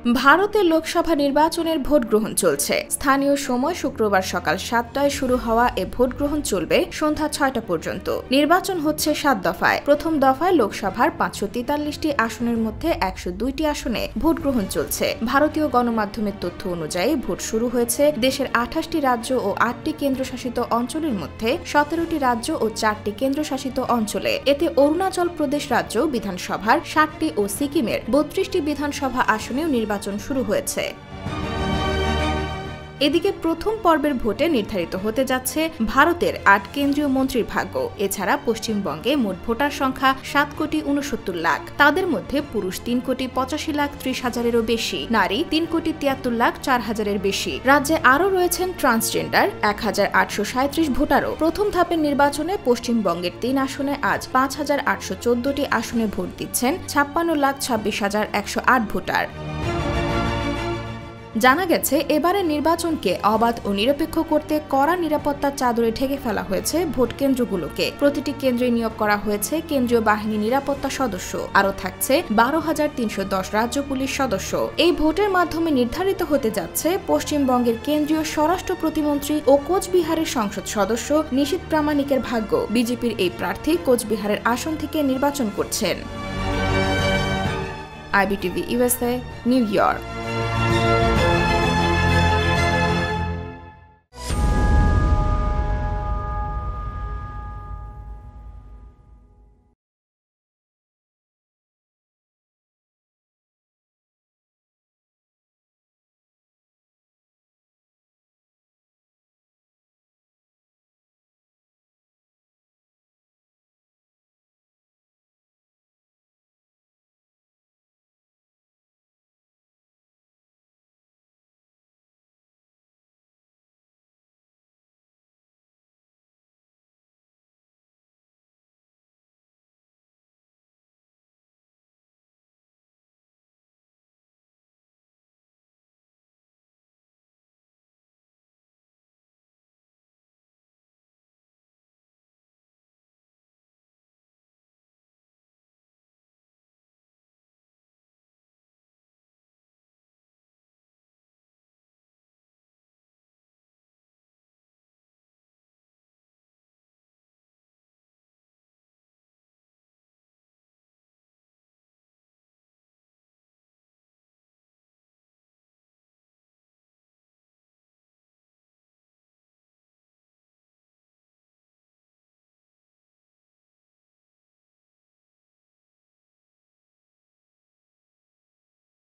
ভারতে লোকসভা নির্বাচনের ভোট গ্রহণ চলছে। স্থানীয় সময় শুক্রবার সকাল 7টায় শুরু হওয়া এ ভোট গ্রহণ চলবে সন্ধ্যা 6টা পর্যন্ত। নির্বাচন হচ্ছে 7 দফায়। প্রথম দফায় লোকসভার 543টি আসনের মধ্যে 102টি আসনে ভোট গ্রহণ চলছে। ভারতীয় গণমাধ্যমের তথ্য অনুযায়ী ভোট শুরু হয়েছে দেশের 28টি রাজ্য ও 8টি কেন্দ্রশাসিত অঞ্চলের মধ্যে 17টি রাজ্য ও 4টি কেন্দ্রশাসিত অঞ্চলে। এতে অরুণাচল প্রদেশ রাজ্য বিধানসভার 60টি ও সিকিমের 32টি বিধানসভা আসনেও নির্বাচন শুরু হয়েছে। এদিকে প্রথম পর্বের ভোটে নির্ধারিত হতে যাচ্ছে ভারতের 8 কেন্দ্রীয় মন্ত্রীর ভাগ্য। এছাড়া পশ্চিমবঙ্গে মোট ভোটার সংখ্যা 7,69,00,000। তাদের মধ্যে পুরুষ 3,85,30,000-এরও বেশি, নারী 3,73,04,000-এর বেশি। রাজ্যে আরও রয়েছেন ট্রান্সজেন্ডার 1,837 ভোটারও। প্রথম ধাপের নির্বাচনে পশ্চিমবঙ্গের 3 আসনে আজ 5,814টি আসনে ভোট দিচ্ছেন 56,26,108 ভোটার। জানা গেছে, এবারের নির্বাচনকে অবাধ ও নিরপেক্ষ করতে কড়া নিরাপত্তার চাদরে ঢেকে ফেলা হয়েছে ভোট কেন্দ্রগুলোকে। প্রতিটি কেন্দ্রে নিয়োগ করা হয়েছে কেন্দ্রীয় বাহিনী নিরাপত্তা সদস্য। আরও থাকছে 12,310 রাজ্য পুলিশ সদস্য। এই ভোটের মাধ্যমে নির্ধারিত হতে যাচ্ছে পশ্চিমবঙ্গের কেন্দ্রীয় স্বরাষ্ট্র প্রতিমন্ত্রী ও কোচবিহারের সংসদ সদস্য নিশীথ প্রামাণিকের ভাগ্য। বিজেপির এই প্রার্থী কোচবিহারের আসন থেকে নির্বাচন করছেন। IBTV USA, new York.